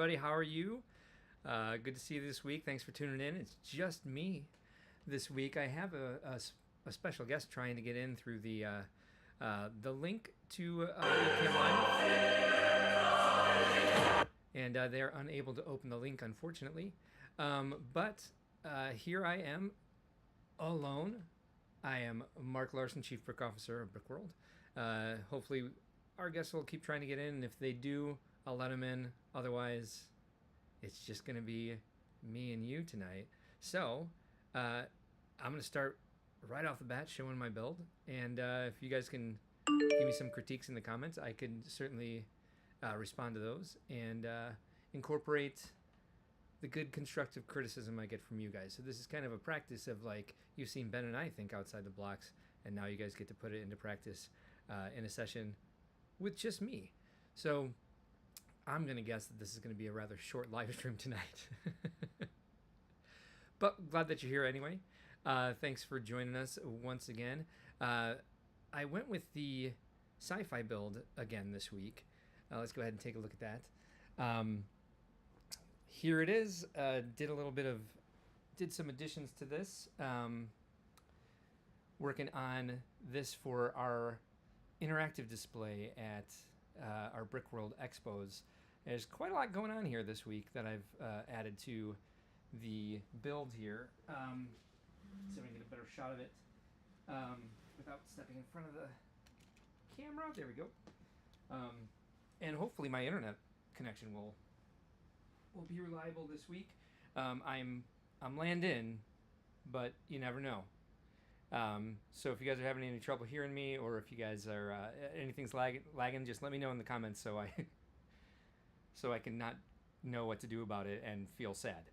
everybody. How are you? Good to see you this week. Thanks for tuning in. It's just me this week. I have a special guest trying to get in through the link to Webcam Live, and they're unable to open the link, unfortunately. But here I am, alone. I am Mark Larson, Chief Brick Officer of Brickworld. Hopefully, our guests will keep trying to get in, and if they do, I'll let them in. Otherwise, it's just going to be me and you tonight. So, I'm going to start right off the bat showing my build. And if you guys can give me some critiques in the comments, I can certainly respond to those and incorporate the good constructive criticism I get from you guys. So this is kind of a practice of, like, you've seen Ben and I think outside the blocks, and now you guys get to put it into practice in a session with just me. So I'm going to guess that this is going to be a rather short live stream tonight. But glad that you're here anyway. Thanks for joining us once again. I went with the sci-fi build again this week. Let's go ahead and take a look at that. Here it is. Did some additions to this. Working on this for our interactive display at our Brickworld Expos. There's quite a lot going on here this week that I've added to the build here. So we can get a better shot of it without stepping in front of the camera. There we go. And hopefully my internet connection will be reliable this week. I'm landed in, but you never know. So if you guys are having any trouble hearing me, or if you guys are anything's lagging, just let me know in the comments so I can not know what to do about it and feel sad.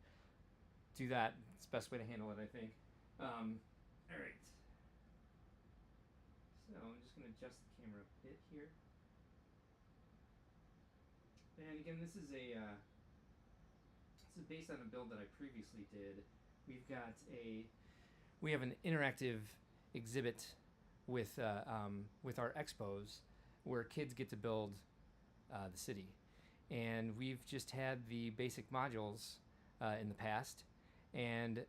Do that. It's the best way to handle it, I think. All right. So I'm just going to adjust the camera a bit here. And again, this is based on a build that I previously did. We have an interactive exhibit with our expos where kids get to build the city. And we've just had the basic modules in the past. And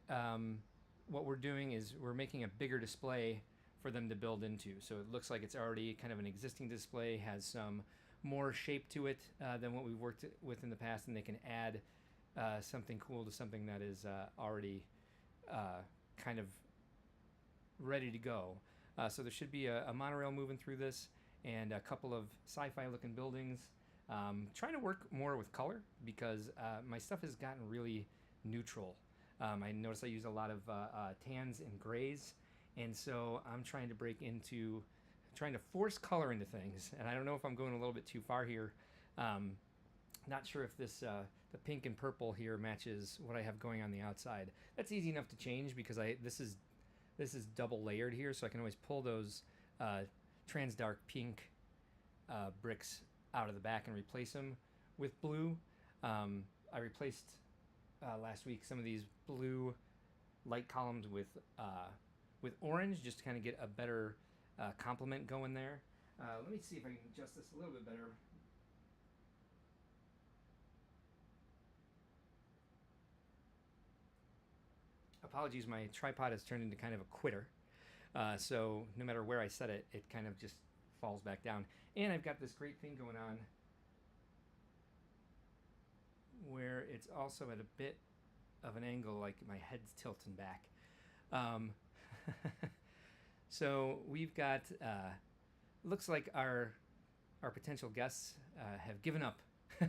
what we're doing is we're making a bigger display for them to build into. So it looks like it's already kind of an existing display, has some more shape to it than what we've worked with in the past, and they can add something cool to something that is already kind of ready to go. So there should be a monorail moving through this and a couple of sci-fi looking buildings. Trying to work more with color because my stuff has gotten really neutral. I noticed I use a lot of tans and grays, and so I'm trying to force color into things. And I don't know if I'm going a little bit too far here. Not sure if this the pink and purple here matches what I have going on the outside. That's easy enough to change because this is double layered here, so I can always pull those trans dark pink bricks out of the back and replace them with blue. I replaced last week some of these blue light columns with orange just to kind of get a better complement going there. Let me see if I can adjust this a little bit better. Apologies, my tripod has turned into kind of a quitter. So no matter where I set it, it kind of just falls back down. And I've got this great thing going on where it's also at a bit of an angle, like my head's tilting back. So we've got, looks like our potential guests have given up,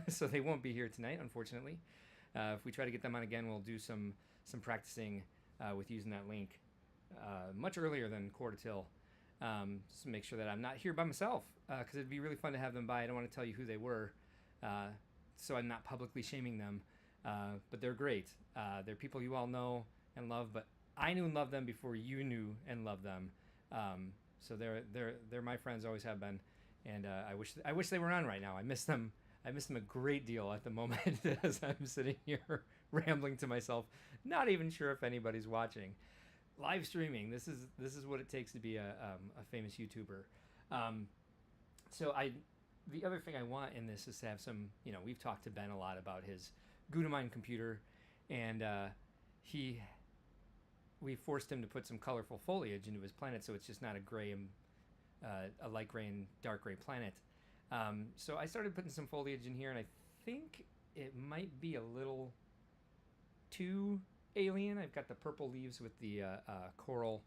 so they won't be here tonight, unfortunately. If we try to get them on again, we'll do some practicing with using that link much earlier than quarter till. Just to make sure that I'm not here by myself, because it'd be really fun to have them by. I don't want to tell you who they were, so I'm not publicly shaming them, but they're great. They're people you all know and love, but I knew and loved them before you knew and loved them. So they're my friends, always have been, and I wish they were on right now. I miss them a great deal at the moment as I'm sitting here rambling to myself, not even sure if anybody's watching. Live streaming. This is what it takes to be a famous YouTuber. So I the other thing I want in this is to have some, we've talked to Ben a lot about his Gudemine computer, and he we forced him to put some colorful foliage into his planet, so it's just not a gray and a light gray and dark gray planet. So I started putting some foliage in here, and I think it might be a little too alien. I've got the purple leaves with the coral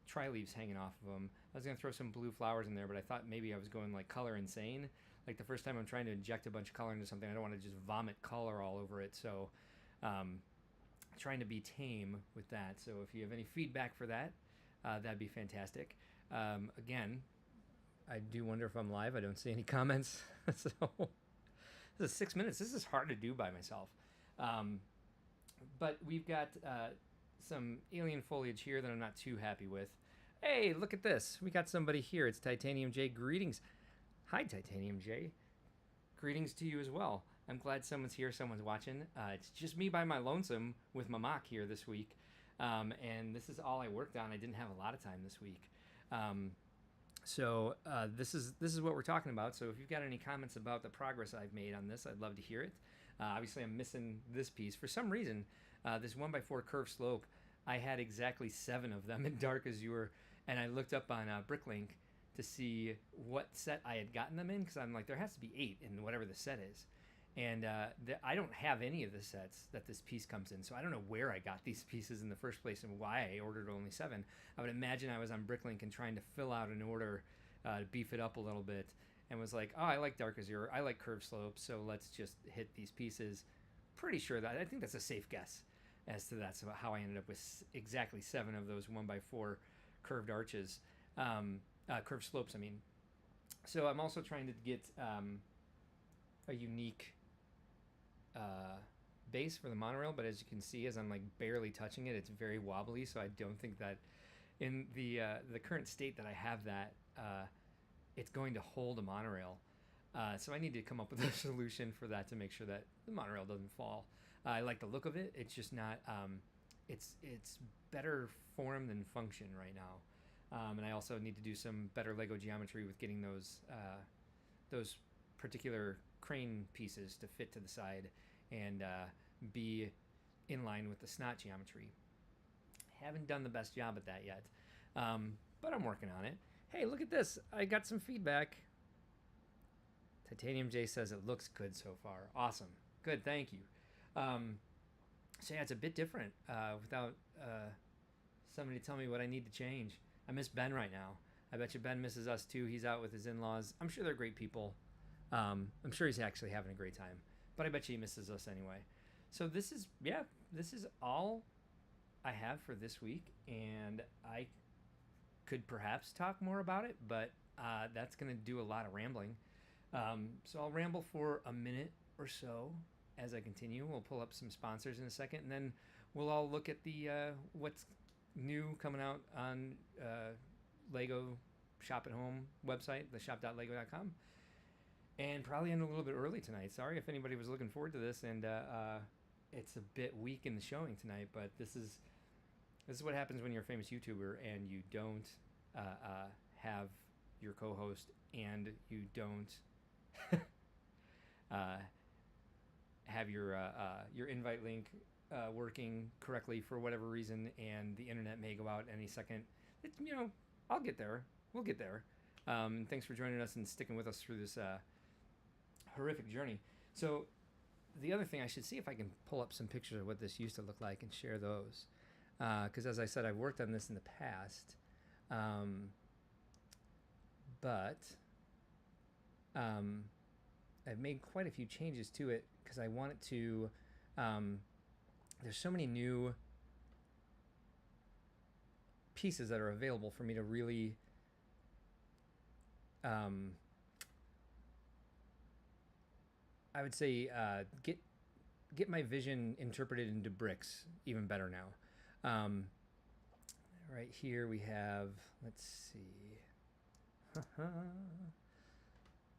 tri leaves hanging off of them. I was gonna throw some blue flowers in there, but I thought maybe I was going like color insane. Like the first time I'm trying to inject a bunch of color into something, I don't want to just vomit color all over it. So trying to be tame with that. So if you have any feedback for that, that'd be fantastic. Again, I do wonder if I'm live. I don't see any comments. So this is 6 minutes. This is hard to do by myself. But we've got some alien foliage here that I'm not too happy with. Hey, look at this. We got somebody here. It's Titanium J. Greetings. Hi, Titanium J. Greetings to you as well. I'm glad someone's here, someone's watching. It's just me by my lonesome with my mock here this week. And this is all I worked on. I didn't have a lot of time this week. So this is what we're talking about. So if you've got any comments about the progress I've made on this, I'd love to hear it. Obviously, I'm missing this piece. For some reason, this 1x4 curved slope, I had exactly 7 of them in Dark Azure, and I looked up on Bricklink to see what set I had gotten them in, because I'm like, there has to be 8 in whatever the set is. And I don't have any of the sets that this piece comes in, so I don't know where I got these pieces in the first place and why I ordered only 7. I would imagine I was on Bricklink and trying to fill out an order to beef it up a little bit, and was like, oh, I like Dark Azure, I like curved slopes, so let's just hit these pieces. Pretty sure that, I think that's a safe guess as to that's about how I ended up with exactly 7 of those 1x4 curved arches, curved slopes, I mean. So I'm also trying to get a unique base for the monorail, but as you can see, as I'm like barely touching it, it's very wobbly, so I don't think that in the current state that I have that, it's going to hold a monorail. So I need to come up with a solution for that to make sure that the monorail doesn't fall. I like the look of it. It's just not, it's better form than function right now. And I also need to do some better Lego geometry with getting those particular crane pieces to fit to the side and be in line with the snot geometry. Haven't done the best job at that yet, but I'm working on it. Hey, look at this. I got some feedback. Titanium J says it looks good so far. Awesome. Good, thank you. So yeah, it's a bit different without somebody tell me what I need to change. I miss Ben right now. I bet you Ben misses us too. He's out with his in-laws. I'm sure they're great people. I'm sure he's actually having a great time, but I bet you he misses us anyway. So this is all I have for this week, and I could perhaps talk more about it, but that's going to do a lot of rambling. So I'll ramble for a minute or so as I continue. We'll pull up some sponsors in a second, and then we'll all look at the what's new coming out on Lego Shop at Home website, the shop.lego.com. And probably end a little bit early tonight. Sorry if anybody was looking forward to this, and it's a bit weak in the showing tonight, but this is what happens when you're a famous YouTuber and you don't have your co-host, and you don't have your invite link working correctly for whatever reason, and the internet may go out any second. I'll get there. We'll get there. Thanks for joining us and sticking with us through this horrific journey. So the other thing, I should see if I can pull up some pictures of what this used to look like and share those, because as I said, I've worked on this in the past, but I've made quite a few changes to it because I want it to there's so many new pieces that are available for me to really I would say get my vision interpreted into bricks even better now. Right here we have, let's see. Let's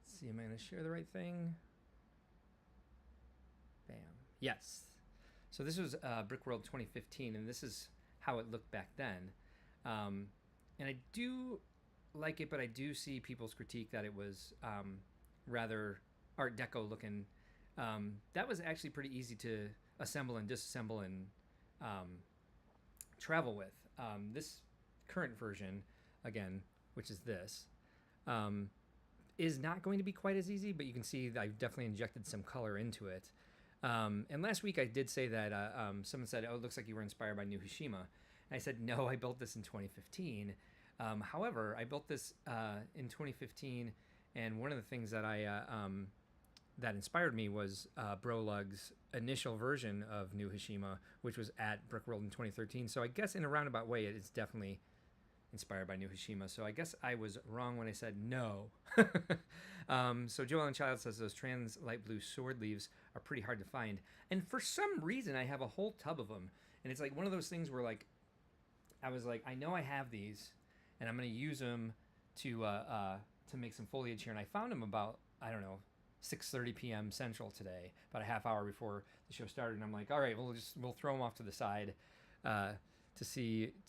see, am I going to share the right thing? Bam. Yes. So this was Brickworld 2015, and this is how it looked back then. And I do like it, but I do see people's critique that it was rather Art Deco looking. That was actually pretty easy to assemble and disassemble and um, travel with. This current version, again, which is this, um, is not going to be quite as easy, but you can see that I've definitely injected some color into it. And last week I did say that someone said, "Oh, it looks like you were inspired by New Hashima." And I said, "No, I built this in 2015." However, I built this in 2015, and one of the things that that inspired me was Brolug's initial version of New Hashima, which was at Brickworld in 2013. So I guess in a roundabout way, it is definitely inspired by New Hashima. So I guess I was wrong when I said no. So Joe Allen Child says those trans light blue sword leaves are pretty hard to find. And for some reason, I have a whole tub of them. And it's like one of those things where like, I was like, I know I have these and I'm going to use them to make some foliage here. And I found them about, I don't know, 6:30 p.m. Central today, about a half hour before the show started. And I'm like, all right, we'll throw them off to the side to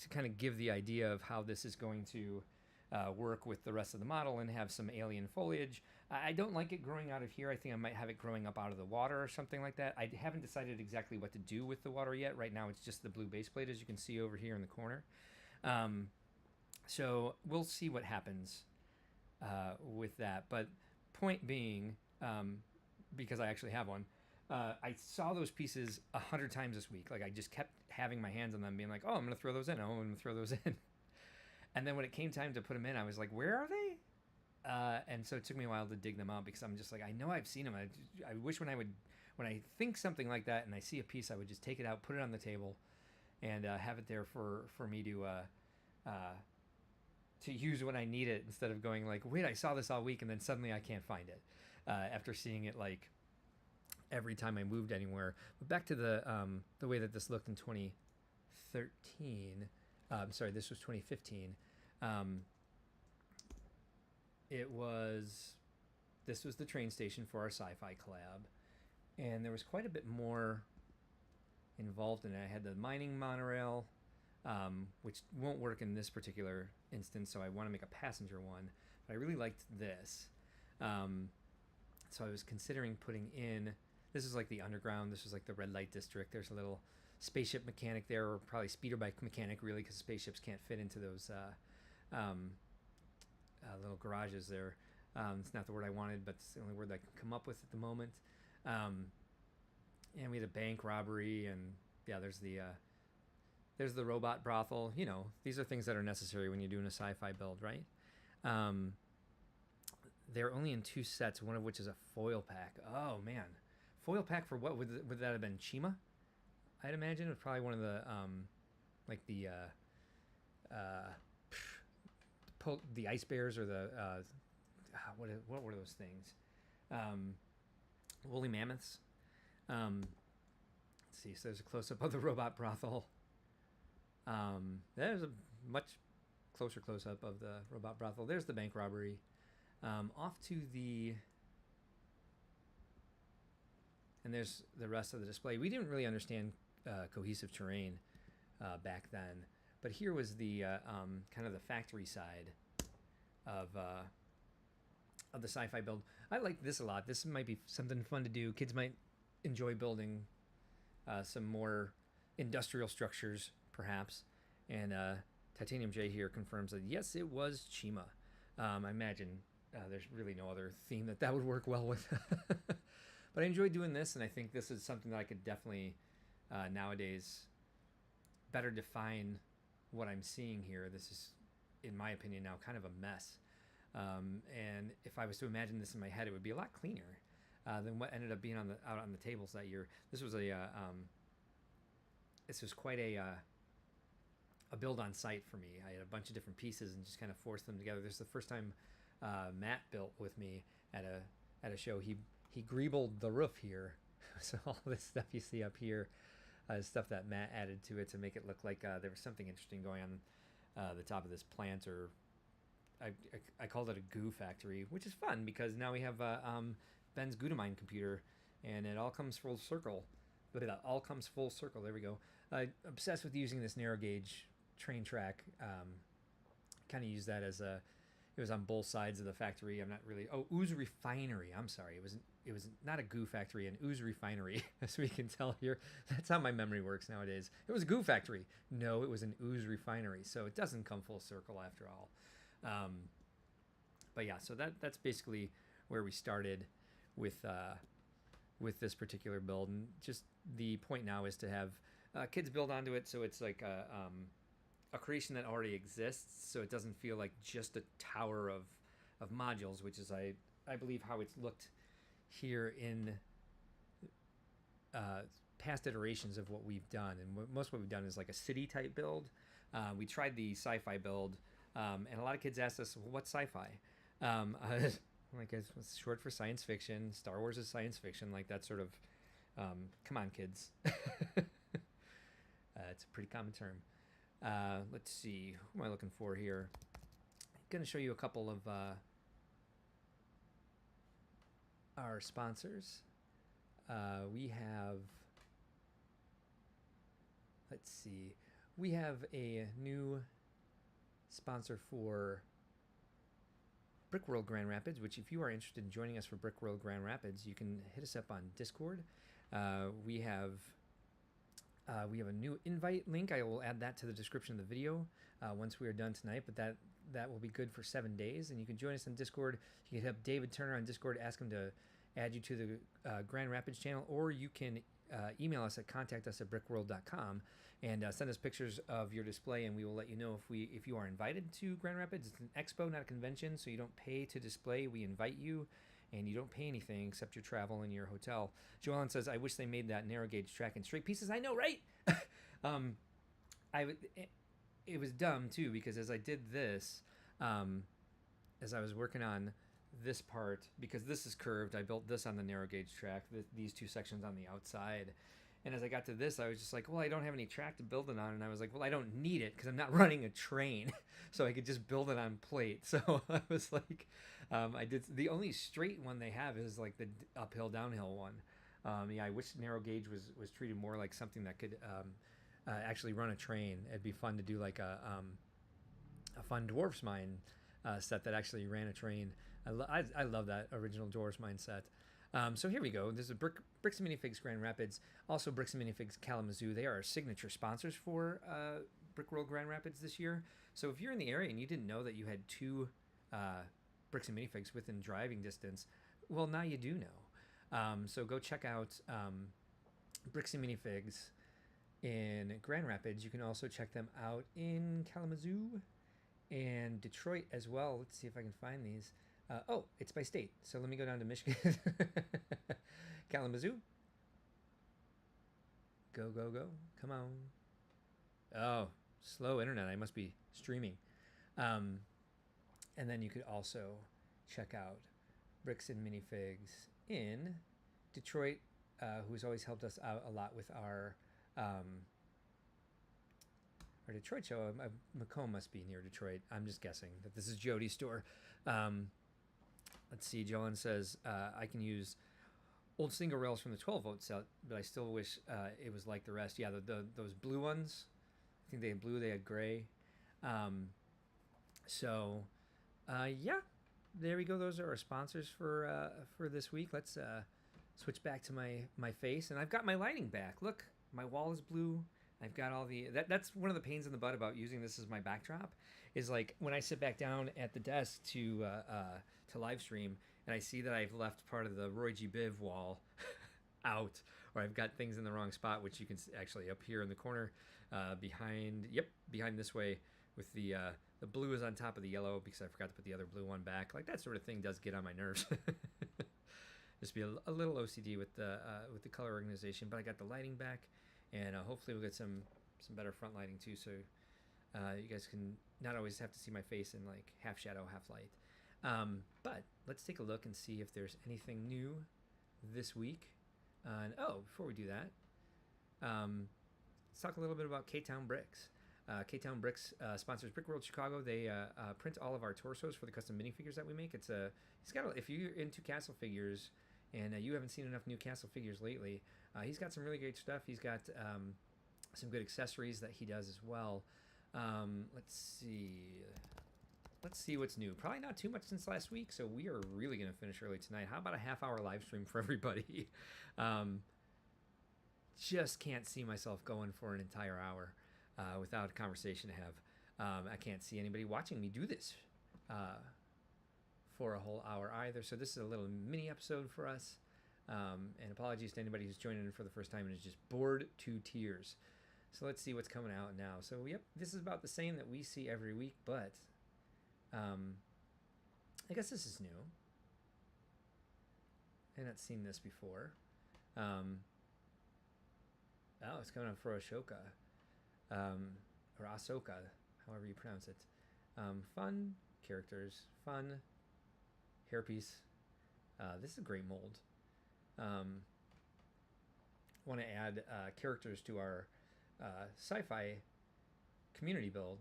kind of give the idea of how this is going to work with the rest of the model and have some alien foliage. I don't like it growing out of here. I think I might have it growing up out of the water or something like that. I haven't decided exactly what to do with the water yet. Right now it's just the blue base plate, as you can see over here in the corner. So we'll see what happens with that. But point being, because I actually have one, I saw those pieces 100 times this week. Like I just kept having my hands on them, being like, "Oh, I'm gonna throw those in. Oh, I'm gonna throw those in." And then when it came time to put them in, I was like, "Where are they?" And so it took me a while to dig them out because I'm just like, I know I've seen them. I wish when I think something like that and I see a piece, I would just take it out, put it on the table, and have it there for me to use when I need it, instead of going like, wait, I saw this all week and then suddenly I can't find it after seeing it like every time I moved anywhere. But back to the way that this looked in 2013. Sorry, this was 2015. This was the train station for our sci-fi collab, and there was quite a bit more involved in it. I had the mining monorail, which won't work in this particular instance, so I want to make a passenger one. But I really liked this, so I was considering putting in. This is like the underground. This is like the red light district. There's a little spaceship mechanic there, or probably speeder bike mechanic, really, because spaceships can't fit into those little garages there. It's not the word I wanted, but it's the only word I can come up with at the moment. And we had a bank robbery, and yeah, there's the robot brothel. You know, these are things that are necessary when you're doing a sci-fi build, right? They're only in 2 sets, one of which is a foil pack. Oh man, foil pack for what? Would that have been Chima? I'd imagine it was probably one of the like the ice bears, or the what were those things? Woolly mammoths. Let's see. So there's a close up of the robot brothel. There's a much closer close up of the robot brothel. There's the bank robbery. Off to the, and there's the rest of the display. We didn't really understand cohesive terrain back then, but here was the kind of the factory side of the sci-fi build. I like this a lot. This might be something fun to do. Kids might enjoy building some more industrial structures, perhaps. And Titanium J here confirms that yes, it was Chima. I imagine there's really no other theme that would work well with. But I enjoy doing this, and I think this is something that I could definitely nowadays better define what I'm seeing here. This is, in my opinion, now kind of a mess. And if I was to imagine this in my head, it would be a lot cleaner than what ended up being out on the tables that year. This was quite a build on site for me. I had a bunch of different pieces and just kind of forced them together. This is the first time Matt built with me at a show. He greebled the roof here, so all this stuff you see up here is stuff that Matt added to it to make it look like there was something interesting going on the top of this plant, or I called it a goo factory, which is fun because now we have Ben's Gudamine computer, and it all comes full circle. But it all comes full circle. There we go. Obsessed with using this narrow gauge train track. Kind of use that as it was on both sides of the factory. I'm not really. Oh, Ooze Refinery. I'm sorry. It was not a goo factory, an ooze refinery, as we can tell here. That's how my memory works nowadays. It was a goo factory. No, it was an ooze refinery. So it doesn't come full circle after all. But yeah, so that's basically where we started with this particular build, and just the point now is to have kids build onto it, so it's like a creation that already exists, so it doesn't feel like just a tower of modules, which is I believe how it's looked here in past iterations of what we've done. And most of what we've done is like a city type build. We tried the sci-fi build, and a lot of kids asked us, well, what's sci-fi? Like, it's short for science fiction. Star Wars is science fiction, like that sort of come on, kids. It's a pretty common term. Let's see, who am I looking for here? I'm going to show you a couple of our sponsors. We have, let's see, we have a new sponsor for Brickworld Grand Rapids, which if you are interested in joining us for Brickworld Grand Rapids, you can hit us up on Discord. We have a new invite link. I will add that to the description of the video once we are done tonight, but that will be good for 7 days, and you can join us on Discord. You can hit up David Turner on Discord, ask him to add you to the Grand Rapids channel, or you can email us at contactus@brickworld.com and send us pictures of your display, and we will let you know if you are invited to Grand Rapids. It's an expo, not a convention, so you don't pay to display. We invite you, and you don't pay anything except your travel and your hotel. Joellen says, I wish they made that narrow gauge track in straight pieces. I know, right? It was dumb, too, because as I did this, as I was working on this part, because this is curved, I built this on the narrow gauge track, these two sections on the outside. And as I got to this, I was just like, well, I don't have any track to build it on. And I was like, well, I don't need it because I'm not running a train. So I could just build it on plate. So I was like, I did. The only straight one they have is like the uphill, downhill one. Yeah, I wish narrow gauge was treated more like something that could actually run a train. It'd be fun to do like a fun Dwarfs Mine set that actually ran a train. I love that original Dwarfs Mine set. So here we go. This is Bricks and Minifigs Grand Rapids, also Bricks and Minifigs Kalamazoo. They are our signature sponsors for Brickworld Grand Rapids this year. So if you're in the area and you didn't know that you had two Bricks and Minifigs within driving distance, well, now you do know. So go check out Bricks and Minifigs in Grand Rapids. You can also check them out in Kalamazoo and Detroit as well. Let's see if I can find these. Oh, it's by state. So let me go down to Michigan. Kalamazoo. Go, go, go. Come on. Oh, slow internet. I must be streaming. And then you could also check out Bricks and Minifigs in Detroit, who's always helped us out a lot with our Detroit show. Macomb must be near Detroit. I'm just guessing that this is Jody's store. Let's see, Joellen says, I can use old single rails from the 12-volt set, but I still wish it was like the rest. Yeah, those blue ones, I think they had blue, they had gray. Yeah, there we go. Those are our sponsors for this week. Let's switch back to my face, and I've got my lighting back. Look, my wall is blue. I've got all the that's one of the pains in the butt about using this as my backdrop, is like when I sit back down at the desk to live stream and I see that I've left part of the Roy G. Biv wall out, or I've got things in the wrong spot, which you can actually up here in the corner behind this way, with the blue is on top of the yellow because I forgot to put the other blue one back. Like that sort of thing does get on my nerves. Just be a little OCD with the color organization, but I got the lighting back. And hopefully we'll get some better front lighting too, so you guys can not always have to see my face in like half shadow, half light. But let's take a look and see if there's anything new this week. And before we do that, let's talk a little bit about K-Town Bricks. K-Town Bricks sponsors Brickworld Chicago. They print all of our torsos for the custom minifigures that we make. If you're into castle figures and you haven't seen enough new castle figures lately, he's got some really great stuff. He's got some good accessories that he does as well. Let's see. let's see what's new. Probably not too much since last week, so we are really going to finish early tonight. How about a half-hour live stream for everybody? Just can't see myself going for an entire hour without a conversation to have. I can't see anybody watching me do this for a whole hour either. So this is a little mini episode for us. And apologies to anybody who's joining in for the first time and is just bored to tears. So let's see what's coming out now. So yep, this is about the same that we see every week, but I guess this is new. I've not seen this before. Oh, it's coming up for Ashoka. Or Ahsoka, however you pronounce it. Fun characters, fun hairpiece. This is a great mold. Want to add characters to our sci-fi community build.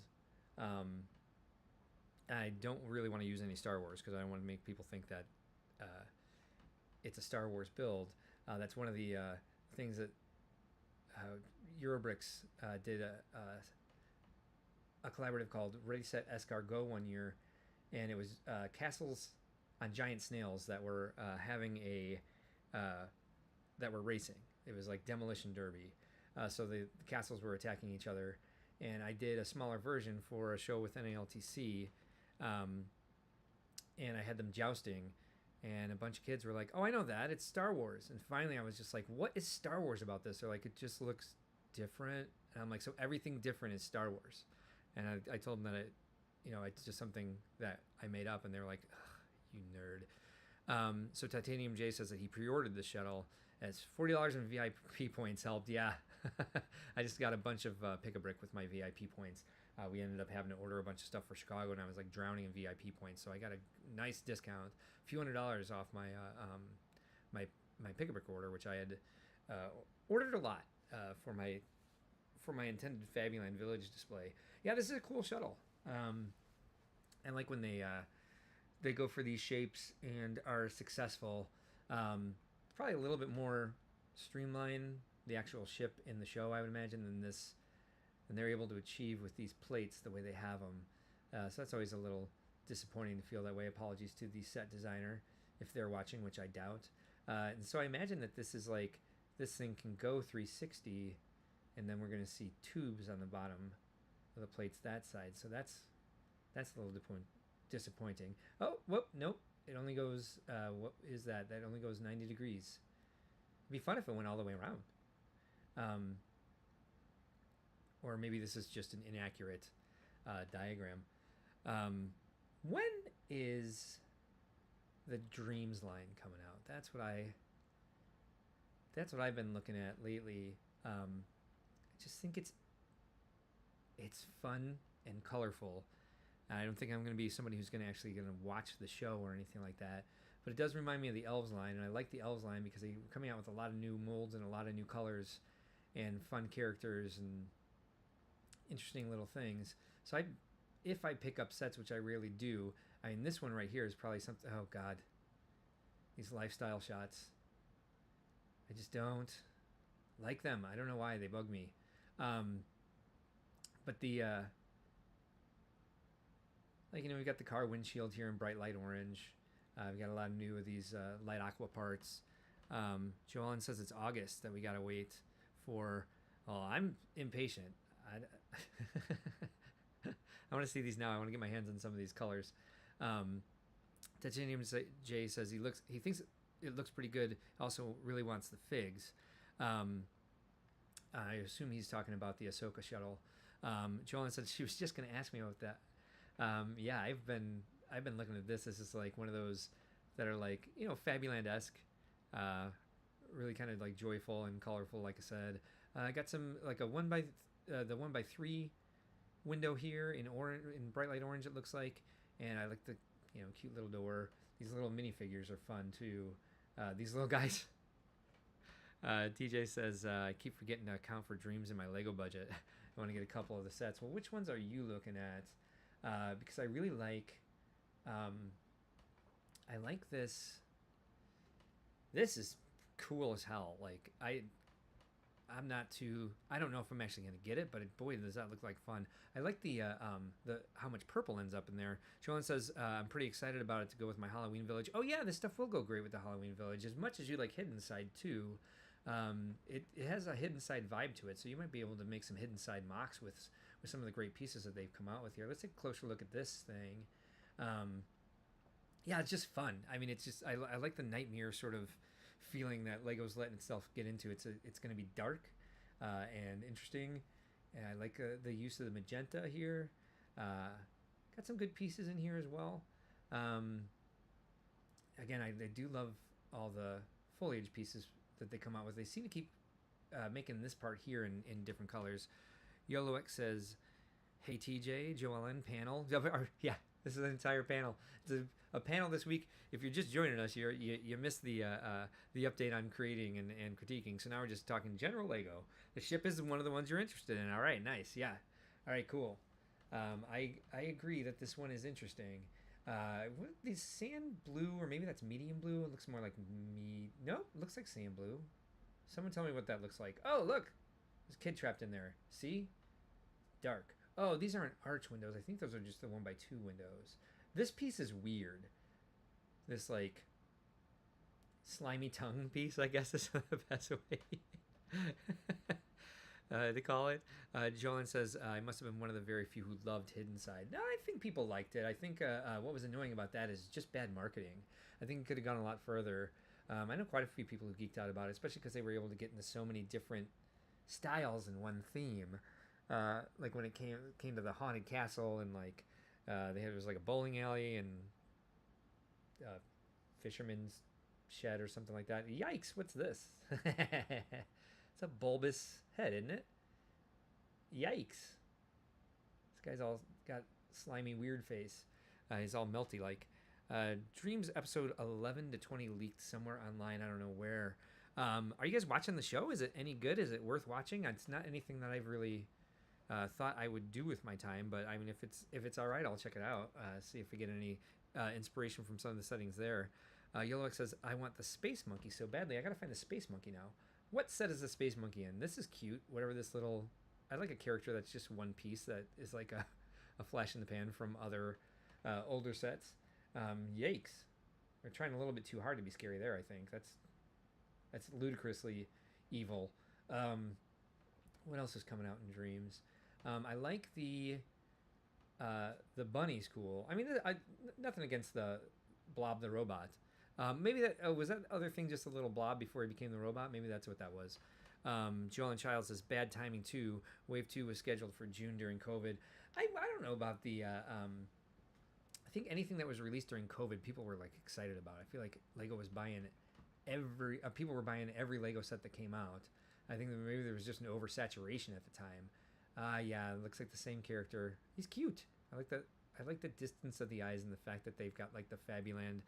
I don't really want to use any Star Wars because I don't want to make people think that it's a Star Wars build. That's one of the things that Eurobricks did a collaborative called Ready Set Escargot one year, and it was castles on giant snails that were having a that were racing. It was like demolition derby. So the castles were attacking each other, and I did a smaller version for a show with NALTC, and I had them jousting, and a bunch of kids were like, "Oh, I know that. It's Star Wars." And finally, I was just like, "What is Star Wars about this?" They're like, "It just looks different." And I'm like, "So everything different is Star Wars?" And I told them that it's just something that I made up, and they were like, "Ugh, you nerd." So Titanium J says that he pre-ordered the shuttle as $40 in VIP points helped. Yeah, I just got a bunch of Pick-a-Brick with my VIP points. We ended up having to order a bunch of stuff for Chicago, and I was like drowning in VIP points. So I got a nice discount, a few $100s off my my Pick-a-Brick order, which I had ordered a lot for my intended Fabuland Village display. Yeah, this is a cool shuttle. And like when they go for these shapes and are successful, probably a little bit more streamlined, the actual ship in the show, I would imagine, than this. And they're able to achieve with these plates the way they have them. So that's always a little disappointing to feel that way. Apologies to the set designer if they're watching, which I doubt. And so I imagine that this is like, this thing can go 360, and then we're going to see tubes on the bottom of the plates that side. So that's a little disappointing. Oh, whoop, nope. It only goes, what is that? That only goes 90 degrees. It'd be fun if it went all the way around. Or maybe this is just an inaccurate diagram. When is the Dreams line coming out? That's what I've been looking at lately. I just think it's fun and colorful. I don't think I'm going to be somebody who's going to watch the show or anything like that. But it does remind me of the Elves line, and I like the Elves line because they're coming out with a lot of new molds and a lot of new colors and fun characters and interesting little things. So if I pick up sets, which I rarely do, I mean, this one right here is probably something. Oh God, these lifestyle shots. I just don't like them. I don't know why, they bug me. But the we've got the car windshield here in bright light orange. We got a lot of new of these light aqua parts. Joellen says it's August that we gotta wait for. Oh, I'm impatient. I want to see these now. I want to get my hands on some of these colors. Titanium J says he thinks it looks pretty good. Also really wants the figs. I assume he's talking about the Ahsoka shuttle. Joellen said she was just going to ask me about that. Yeah, I've been looking at this. This is like one of those that are like, Fabuland-esque, really kind of like joyful and colorful. Like I said, I got some like the 1x3 window here in bright light orange. It looks like, and I like the cute little door. These little minifigures are fun too. These little guys. TJ says, I keep forgetting to account for Dreams in my Lego budget. I want to get a couple of the sets. Well, which ones are you looking at? Because I really like, I like this. This is cool as hell. Like I'm not too. I don't know if I'm actually gonna get it, but boy, does that look like fun. I like the how much purple ends up in there. Joellen says I'm pretty excited about it to go with my Halloween Village. Oh yeah, this stuff will go great with the Halloween Village. As much as you like Hidden Side too, it has a Hidden Side vibe to it, so you might be able to make some Hidden Side mocks with some of the great pieces that they've come out with here. Let's take a closer look at this thing. Yeah, it's just fun. I mean, it's just I like the nightmare sort of feeling that Lego's letting itself get into. It's going to be dark and interesting, and I like the use of the magenta here. Got some good pieces in here as well. Again, I do love all the foliage pieces that they come out with. They seem to keep making this part here in different colors. YoloX says, "Hey TJ, Joellen, panel." Yeah, this is an entire panel. It's a panel this week. If you're just joining us, you missed the update on creating and critiquing. So now we're just talking general Lego. The ship is one of the ones you're interested in. All right, nice. Yeah. All right, cool. I agree that this one is interesting. What is sand blue, or maybe that's medium blue? It looks more like me. No, it looks like sand blue. Someone tell me what that looks like. Oh, look, there's a kid trapped in there. See, dark. Oh, these aren't arch windows. I think those are just the 1x2 windows. This piece is weird. This like slimy tongue piece, I guess, is the best way to call it. Jolene says, I must have been one of the very few who loved Hidden Side. No, I think people liked it. I think what was annoying about that is just bad marketing. I think it could have gone a lot further. I know quite a few people who geeked out about it, especially because they were able to get into so many different styles in one theme. Like when it came to the haunted castle, and like there was like a bowling alley and fisherman's shed or something like that. Yikes! What's this? It's a bulbous head, isn't it? Yikes! This guy's all got slimy, weird face. He's all melty like. Dreams episode 11 to 20 leaked somewhere online. I don't know where. Are you guys watching the show? Is it any good? Is it worth watching? It's not anything that I've really thought I would do with my time, but I mean, if it's all right, I'll check it out. See if we get any inspiration from some of the settings there. YoloX says, I want the space monkey so badly. I gotta find the space monkey now. What set is the space monkey in? This is cute. Whatever this little... I like a character that's just one piece that is like a flash in the pan from other older sets. Yikes. They're trying a little bit too hard to be scary there, I think. That's ludicrously evil. What else is coming out in Dreams? I like the bunny's cool. I mean, nothing against the Blob the robot. Maybe that was that other thing just a little blob before he became the robot. Maybe that's what that was. Joel and Child says bad timing too. Wave 2 was scheduled for June during COVID. I don't know about the. I think anything that was released during COVID, people were like excited about. I feel like Lego was buying people were buying every Lego set that came out. I think that maybe there was just an oversaturation at the time. Yeah, it looks like the same character. He's cute. I like that. I like the distance of the eyes and the fact that they've got like the Fabuland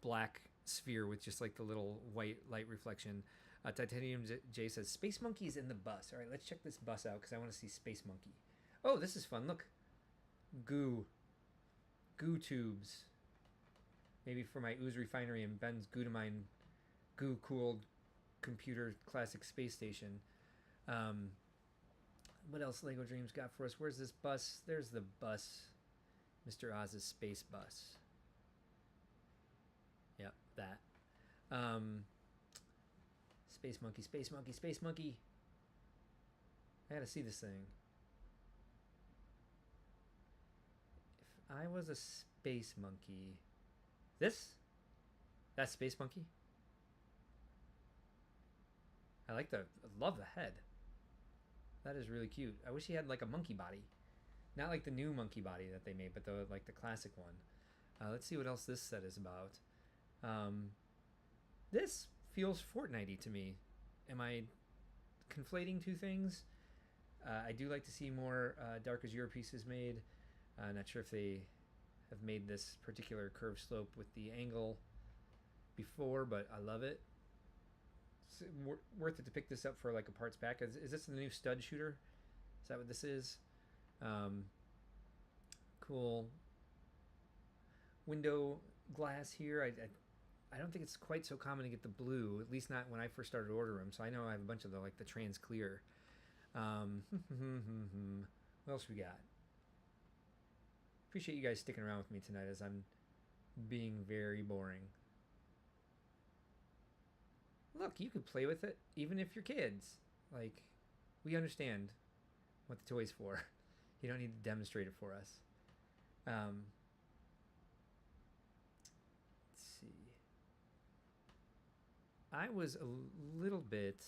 black sphere with just like the little white light reflection. Titanium J says Space Monkey's in the bus. All right, let's check this bus out because I want to see Space Monkey. Oh, this is fun. Look, goo tubes. Maybe for my ooze refinery and Ben's Gudamine goo cooled computer classic space station. What else Lego Dreams got for us? Where's this bus? There's the bus. Mr. Oz's space bus. Yep, that. Space Monkey, Space Monkey, Space Monkey. I gotta see this thing. If I was a space monkey... This? That's Space Monkey? I love the head. That is really cute. I wish he had like a monkey body. Not like the new monkey body that they made, but like the classic one. Let's see what else this set is about. This feels Fortnite-y to me. Am I conflating two things? I do like to see more Dark Azure pieces made. Not sure if they have made this particular curved slope with the angle before, but I love it. It's worth it to pick this up for like a parts pack. Is this the new stud shooter? Is that what this is? Cool window glass here. I don't think it's quite so common to get the blue, at least not when I first started ordering them. So I know I have a bunch of the trans clear. What else we got? Appreciate you guys sticking around with me tonight as I'm being very boring. Look, you could play with it even if you're kids. Like, we understand what the toy's for. You don't need to demonstrate it for us. Let's see. I was a little bit.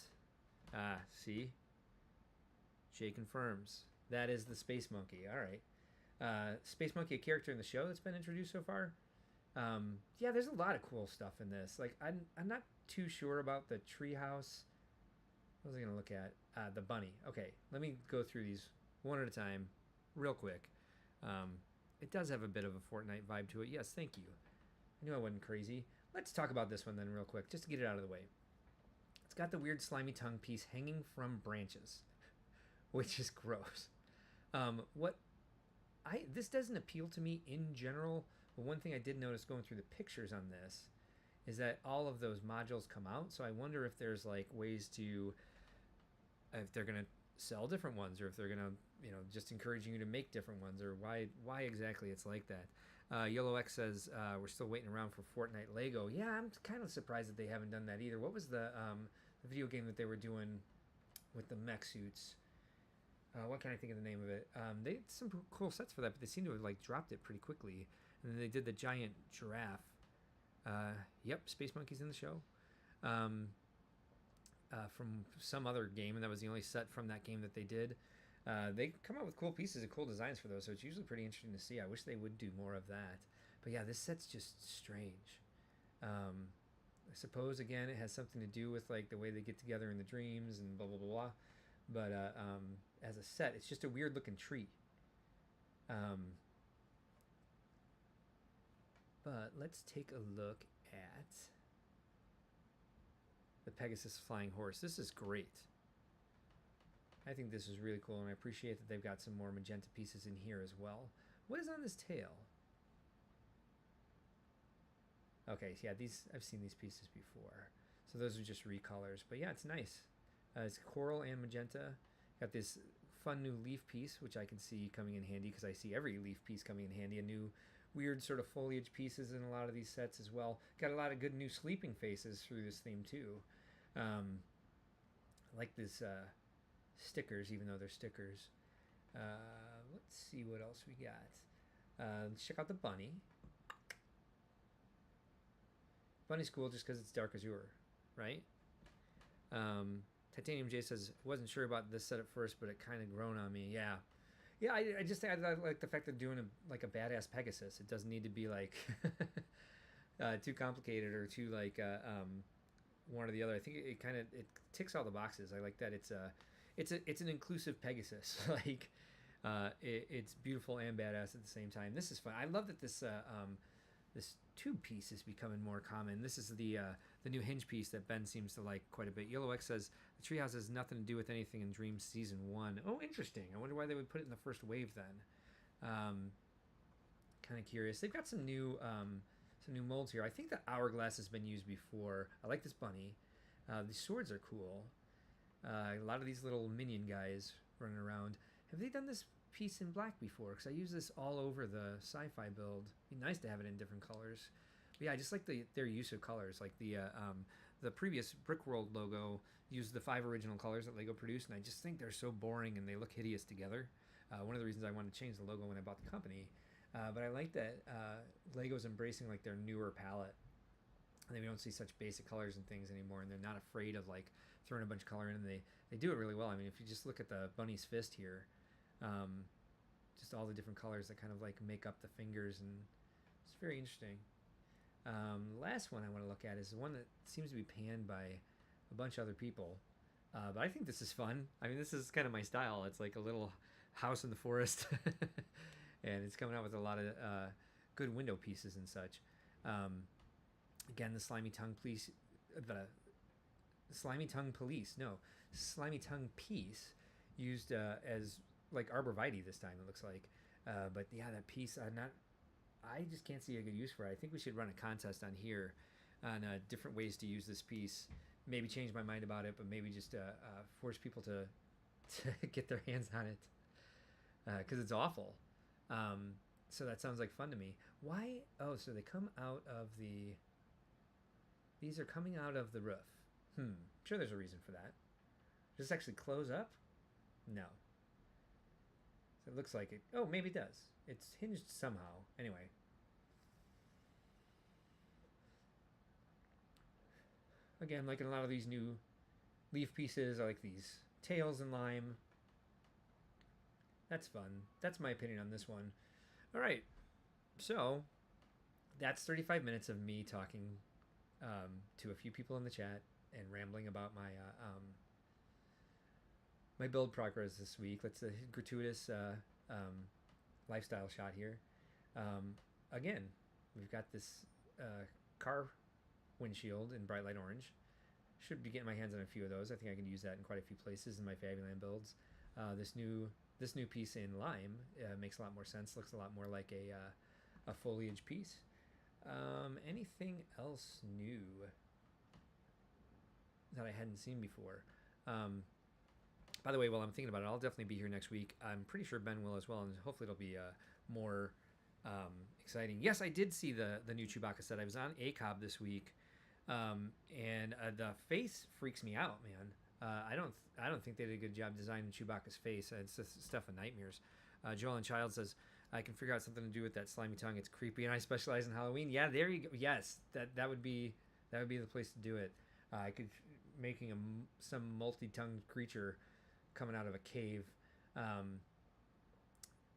See? Jay confirms. That is the Space Monkey. All right. Space Monkey, a character in the show that's been introduced so far. Yeah, there's a lot of cool stuff in this. Like, I'm not too sure about the treehouse. What was I gonna look at? The bunny. Okay, let me go through these one at a time, real quick. It does have a bit of a Fortnite vibe to it. Yes, thank you. I knew I wasn't crazy. Let's talk about this one then, real quick, just to get it out of the way. It's got the weird slimy tongue piece hanging from branches, which is gross. This doesn't appeal to me in general. But one thing I did notice going through the pictures on this is that all of those modules come out. So I wonder if there's like ways to, if they're gonna sell different ones, or if they're gonna, just encouraging you to make different ones, or why exactly it's like that. Yellow X says we're still waiting around for Fortnite Lego. Yeah, I'm kind of surprised that they haven't done that either. What was the video game that they were doing with the mech suits? What can I think of the name of it? They did some cool sets for that, but they seem to have like dropped it pretty quickly. And then they did the giant giraffe. Yep, Space Monkey's in the show. From some other game, and that was the only set from that game that they did. They come out with cool pieces and cool designs for those, so it's usually pretty interesting to see. I wish they would do more of that. But yeah, this set's just strange. I suppose, again, it has something to do with like the way they get together in the dreams and blah, blah, blah, blah. But as a set, it's just a weird looking tree. But let's take a look at the Pegasus Flying Horse. This is great. I think this is really cool, and I appreciate that they've got some more magenta pieces in here as well. What is on this tail? Okay, yeah, I've seen these pieces before. So those are just recolors. But yeah, it's nice. It's coral and magenta. Got this fun new leaf piece, which I can see coming in handy because I see every leaf piece coming in handy. A new weird sort of foliage pieces in a lot of these sets as well. Got a lot of good new sleeping faces through this theme too. I like this stickers, even though they're stickers. Let's see what else we got. Let's check out the bunny. Bunny's cool just because it's dark azure, right? Titanium J says, wasn't sure about this set at first, but it kind of grown on me. Yeah. Yeah, I just think I like the fact that doing a badass Pegasus. It doesn't need to be like too complicated or too like one or the other. I think it kind of ticks all the boxes. I like that it's an inclusive Pegasus. Like it's beautiful and badass at the same time. This is fun. I love that this tube piece is becoming more common. This is the new hinge piece that Ben seems to like quite a bit. Yellow X says the treehouse has nothing to do with anything in Dream Season 1. Oh, interesting. I wonder why they would put it in the first wave then. Kind of curious. They've got some new molds here. I think the hourglass has been used before. I like this bunny. The swords are cool. A lot of these little minion guys running around. Have they done this piece in black before? Because I use this all over the sci-fi build. It'd be nice to have it in different colors. But yeah, I just like their use of colors. Like the previous Brickworld logo used the 5 original colors that Lego produced, and I just think they're so boring and they look hideous together. One of the reasons I wanted to change the logo when I bought the company. But I like that Lego's embracing like their newer palette. And we don't see such basic colors and things anymore, and they're not afraid of like throwing a bunch of color in. And they do it really well. I mean, if you just look at the bunny's fist here, just all the different colors that kind of like make up the fingers, and it's very interesting. Last one I want to look at is the one that seems to be panned by a bunch of other people, but I think this is fun. I mean, this is kind of my style. It's like a little house in the forest, and it's coming out with a lot of good window pieces and such. Again, the slimy tongue piece used as like arborvitae this time, it looks like. But yeah, that piece I just can't see a good use for it. I think we should run a contest on here on different ways to use this piece. Maybe change my mind about it, but maybe just force people to to get their hands on it because it's awful. So that sounds like fun to me. Why? Oh, so they come out of the. These are coming out of the roof. I'm sure there's a reason for that. Does this actually close up? No. So it looks like it. Oh, maybe it does. It's hinged somehow. Anyway. Again, like in a lot of these new leaf pieces, I like these tails in lime. That's fun. That's my opinion on this one. All right. So that's 35 minutes of me talking to a few people in the chat and rambling about my my build progress this week. Let's a gratuitous lifestyle shot here. Again, we've got this car windshield in bright light orange. Should be getting my hands on a few of those. I think I can use that in quite a few places in my Fabuland builds. This new piece in lime makes a lot more sense. Looks a lot more like a foliage piece. Anything else new that I hadn't seen before? By the way, while I'm thinking about it, I'll definitely be here next week. I'm pretty sure Ben will as well, and hopefully it'll be more exciting. Yes, I did see the new Chewbacca set. I was on ACOB this week, and the face freaks me out, man. I don't think they did a good job designing Chewbacca's face. It's just stuff of nightmares. Joel and Child says, I can figure out something to do with that slimy tongue. It's creepy, and I specialize in Halloween. Yeah, there you go. Yes, that would be the place to do it. I could making some multi-tongued creature coming out of a cave.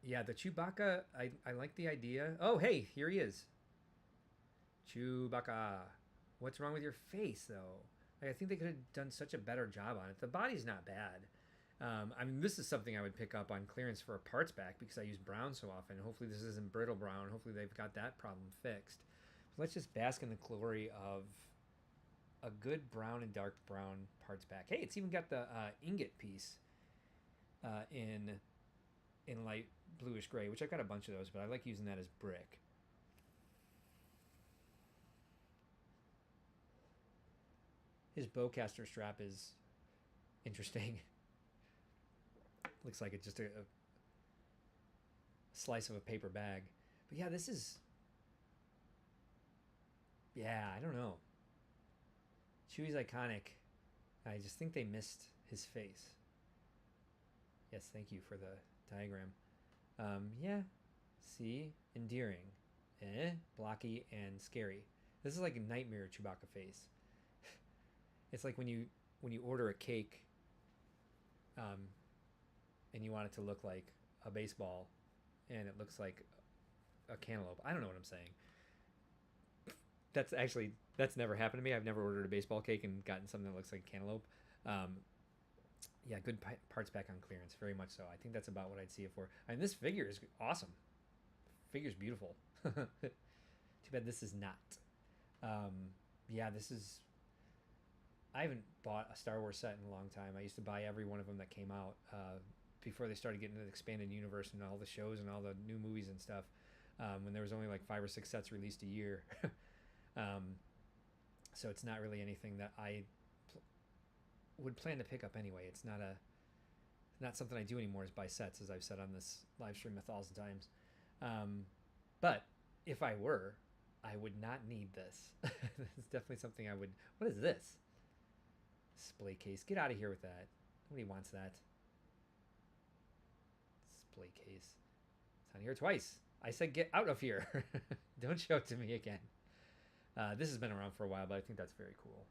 Yeah, the Chewbacca. I like the idea. Oh, hey, here he is. Chewbacca. What's wrong with your face, though? Like, I think they could have done such a better job on it. The body's not bad. I mean, this is something I would pick up on clearance for a parts back because I use brown so often. Hopefully this isn't brittle brown. Hopefully they've got that problem fixed. So let's just bask in the glory of a good brown and dark brown parts back. Hey, it's even got the ingot piece in light bluish gray, which I've got a bunch of those, but I like using that as brick. His bowcaster strap is interesting. Looks like it's just a slice of a paper bag. But yeah, this is... Yeah, I don't know. Chewie's iconic. I just think they missed his face. Yes, thank you for the diagram. Yeah, see? Endearing. Blocky and scary. This is like a nightmare Chewbacca face. It's like when you order a cake and you want it to look like a baseball and it looks like a cantaloupe. I don't know what I'm saying. That's never happened to me. I've never ordered a baseball cake and gotten something that looks like a cantaloupe. Yeah, good parts back on clearance, very much so. I think that's about what I'd see it for. And this figure is awesome. Figure's beautiful. Too bad this is not. Yeah, this is... I haven't bought a Star Wars set in a long time. I used to buy every one of them that came out before they started getting into the expanded universe and all the shows and all the new movies and stuff. When there was only like 5 or 6 sets released a year. So it's not really anything that I would plan to pick up anyway. It's not something I do anymore is buy sets, as I've said on this live stream 1,000 times. But if I were, I would not need this. It's definitely something I would... What is this? Display case. Get out of here with that. Nobody wants that. Display case. It's on here twice. I said get out of here. Don't show it to me again. This has been around for a while, but I think that's very cool.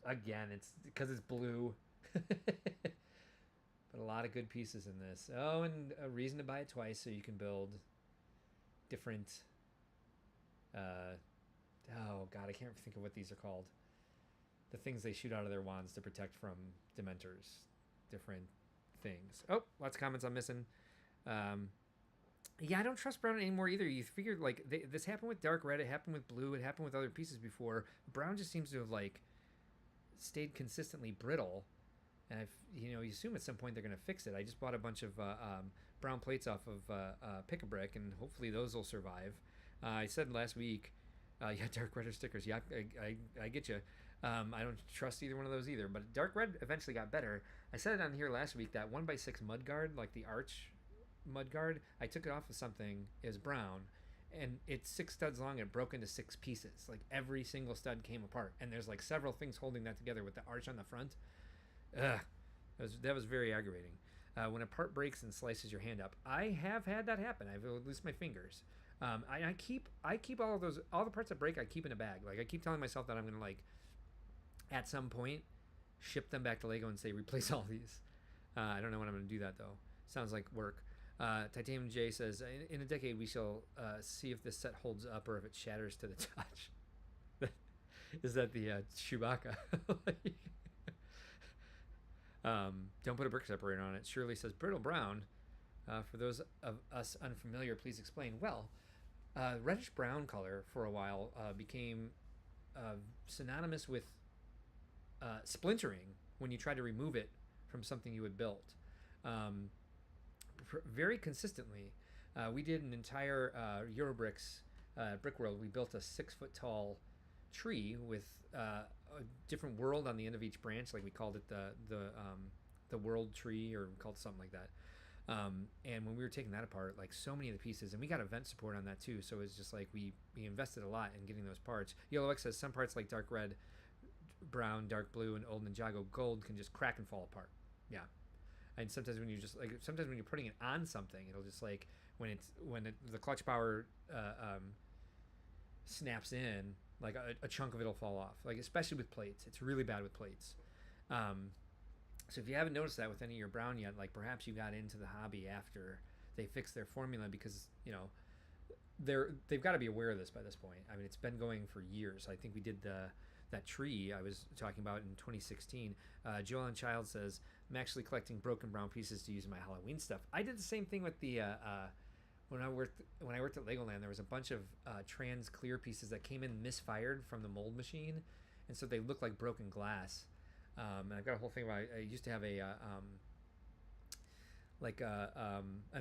Again, it's because it's blue. But a lot of good pieces in this. Oh, and a reason to buy it twice so you can build different... oh, God, I can't think of what these are called. The things they shoot out of their wands to protect from Dementors. Different things. Oh, lots of comments I'm missing. Yeah, I don't trust brown anymore either. You figure, like, this happened with dark red. It happened with blue. It happened with other pieces before. Brown just seems to have, like, stayed consistently brittle. And, you assume at some point they're going to fix it. I just bought a bunch of brown plates off of Pick-a-Brick, and hopefully those will survive. I said last week Yeah, dark red or stickers. Yeah, I get you. I don't trust either one of those either. But dark red eventually got better. I said it on here last week that 1x6 mud guard, like the arch mud guard, I took it off of something. It was brown, and it's 6 studs long. And it broke into 6 pieces. Like every single stud came apart, and there's like several things holding that together with the arch on the front. Ugh, that was very aggravating. When a part breaks and slices your hand up, I have had that happen. I've lost my fingers. I keep all the parts that break. I keep in a bag. Like I keep telling myself that I'm gonna like at some point ship them back to Lego and say replace all these. I don't know when I'm gonna do that though. Sounds like work. Titanium J says in a decade we shall see if this set holds up or if it shatters to the touch. Is that the Chewbacca? Don't put a brick separator on it. Shirley says brittle brown. For those of us unfamiliar, please explain. Well, reddish brown color for a while became synonymous with splintering when you try to remove it from something you had built. Very consistently, we did an entire Eurobricks brick world. We built a 6 foot tall tree with a different world on the end of each branch. Like we called it the world tree, or we called it something like that. And when we were taking that apart, like so many of the pieces, and we got event support on that too, so it's just like we invested a lot in getting those parts. Yellow X says some parts like dark red, brown, dark blue, and old Ninjago gold can just crack and fall apart. Yeah, and sometimes when you just like sometimes when you're putting it on something, it'll just like the clutch power snaps in, like a chunk of it'll fall off. Like especially with plates, it's really bad with plates. So if you haven't noticed that with any of your brown yet, like perhaps you got into the hobby after they fixed their formula, because they've got to be aware of this by this point. I mean, it's been going for years. I think we did that tree I was talking about in 2016. Joel and Child says I'm actually collecting broken brown pieces to use in my Halloween stuff. I did the same thing with the when I worked at Legoland. There was a bunch of trans clear pieces that came in misfired from the mold machine, and so they looked like broken glass. And I've got a whole thing about I used to have an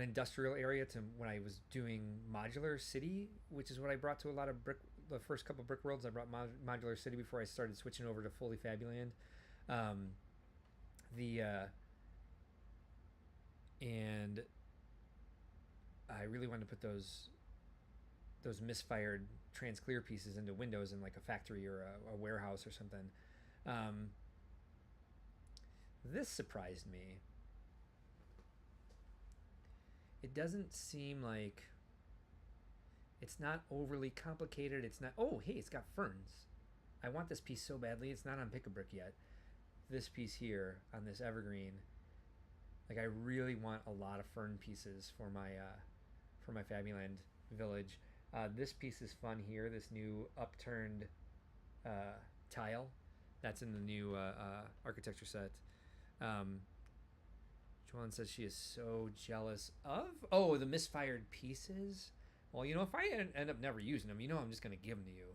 industrial area to when I was doing Modular City, which is what I brought to a lot of the first couple of brick worlds. I brought Modular City before I started switching over to fully Fabuland. And I really wanted to put those misfired trans clear pieces into windows in like a factory or a warehouse or something. This surprised me. It doesn't seem like it's not overly complicated. It's not. Oh, hey, it's got ferns. I want this piece so badly. It's not on Pick-a-Brick yet. This piece here on this evergreen. Like I really want a lot of fern pieces for my Fabuland village. This piece is fun here. This new upturned tile that's in the new architecture set. Joanne says she is so jealous of the misfired pieces. Well, if I end up never using them, I'm just going to give them to you.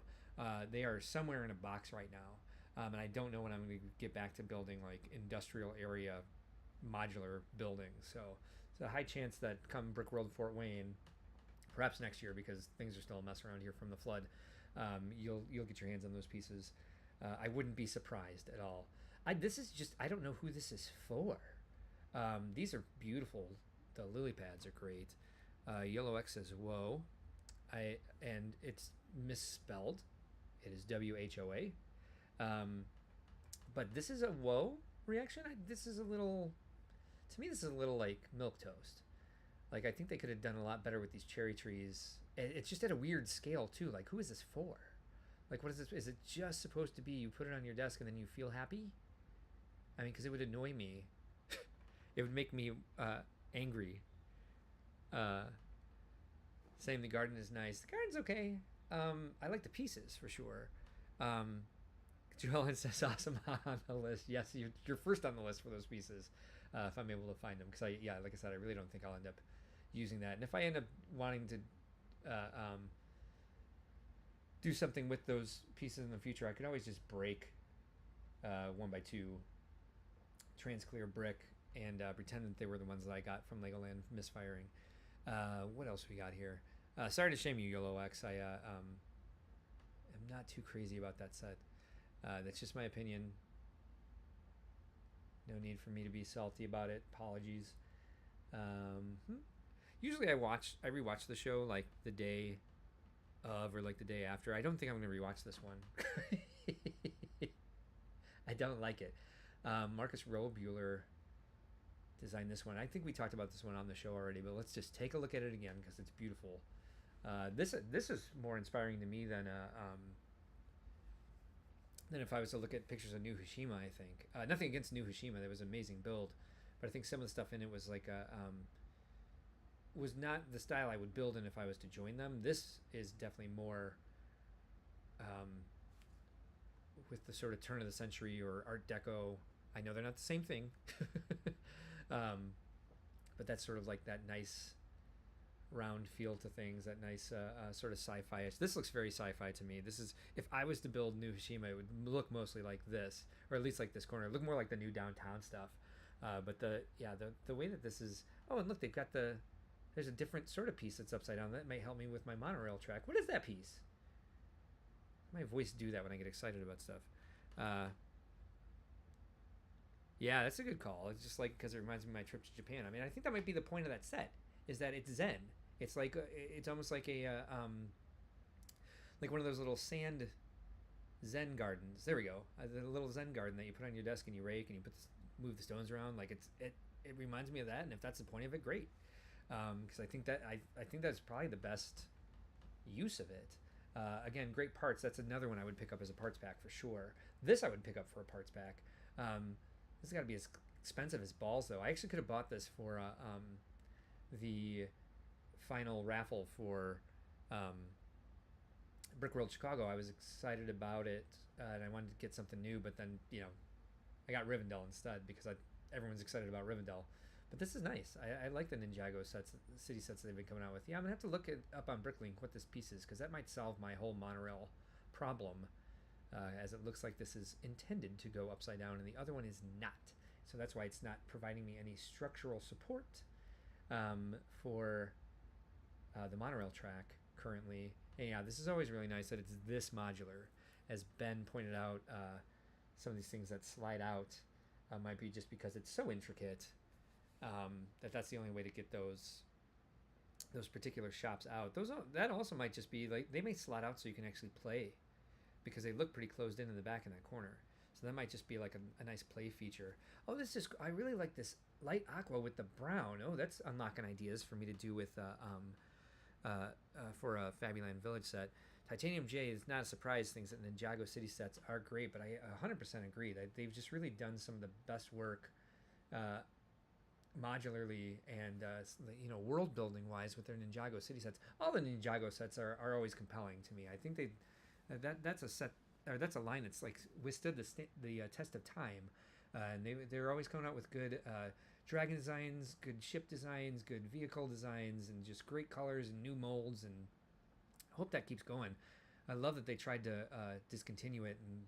They are somewhere in a box right now, and I don't know when I'm going to get back to building like industrial area modular buildings. So it's a high chance that come Brick World Fort Wayne, perhaps next year, because things are still a mess around here from the flood, you'll get your hands on those pieces. I wouldn't be surprised at all. I don't know who this is for. These are beautiful. The lily pads are great. Yellow X says whoa, and it's misspelled. It is WHOA. But this is a whoa reaction. This is a little like milk toast. Like I think they could have done a lot better with these cherry trees. It's just at a weird scale too. Like who is this for? Like what is this? Is it just supposed to be you put it on your desk and then you feel happy? I mean, because it would annoy me. It would make me angry. Saying the garden is nice. The garden's okay. I like the pieces for sure. Joellen says awesome on the list. Yes, you're first on the list for those pieces if I'm able to find them. Because like I said, I really don't think I'll end up using that. And if I end up wanting to do something with those pieces in the future, I could always just break 1x2 transclear brick and pretend that they were the ones that I got from Legoland misfiring. What else we got here? Sorry to shame you, Yellow X. not too crazy about that set. That's just my opinion. No need for me to be salty about it. Apologies. Usually I rewatch the show like the day of or like the day after. I don't think I'm gonna rewatch this one. I don't like it. Marcus Robueller designed this one. I think we talked about this one on the show already, but let's just take a look at it again because it's beautiful. This is more inspiring to me than if I was to look at pictures of New Hashima. I think nothing against New Hashima, that was an amazing build, but I think some of the stuff in it was like was not the style I would build in if I was to join them. This is definitely more with the sort of turn of the century or Art Deco. I know they're not the same thing, but that's sort of like that nice round feel to things, that nice sort of sci-fi-ish. This looks very sci-fi to me. This is, if I was to build New Hashima, it would look mostly like this, or at least like this corner. It would look more like the new downtown stuff. But the way that this is, oh, and look, they've got there's a different sort of piece that's upside down. That may help me with my monorail track. What is that piece? My voice do that when I get excited about stuff. Yeah, that's a good call. It's just like, because it reminds me of my trip to Japan. I mean, I think that might be the point of that set, is that it's Zen. It's like it's almost like like one of those little sand Zen gardens. There we go. The little Zen garden that you put on your desk and you rake and you move the stones around. Like it reminds me of that. And if that's the point of it, great. Because I think that's probably the best use of it. Again, great parts. That's another one I would pick up as a parts pack for sure. This I would pick up for a parts pack. This has got to be as expensive as balls, though. I actually could have bought this for the final raffle for Brickworld Chicago. I was excited about it, and I wanted to get something new, but then, I got Rivendell instead because everyone's excited about Rivendell. But this is nice. I like the Ninjago city sets they've been coming out with. Yeah, I'm going to have to look up on Bricklink what this piece is, because that might solve my whole monorail problem, as it looks like this is intended to go upside down and the other one is not. So that's why it's not providing me any structural support for the monorail track currently. And yeah, this is always really nice that it's this modular. As Ben pointed out, some of these things that slide out might be just because it's so intricate that's the only way to get those particular shops out. That also might just be like, they may slot out so you can actually play, because they look pretty closed in the back in that corner. So that might just be like a nice play feature. Oh, I really like this light aqua with the brown. Oh, that's unlocking ideas for me to do with for a Fabuland Village set. Titanium J is not a surprise. Things that Ninjago City sets are great, but I 100% agree that they've just really done some of the best work modularly and world building wise with their Ninjago City sets. All the Ninjago sets are always compelling to me. I think that's a set, or that's a line that's like withstood the test of time, and they're always coming out with good dragon designs, good ship designs, good vehicle designs, and just great colors and new molds, and I hope that keeps going. I love that they tried to discontinue it and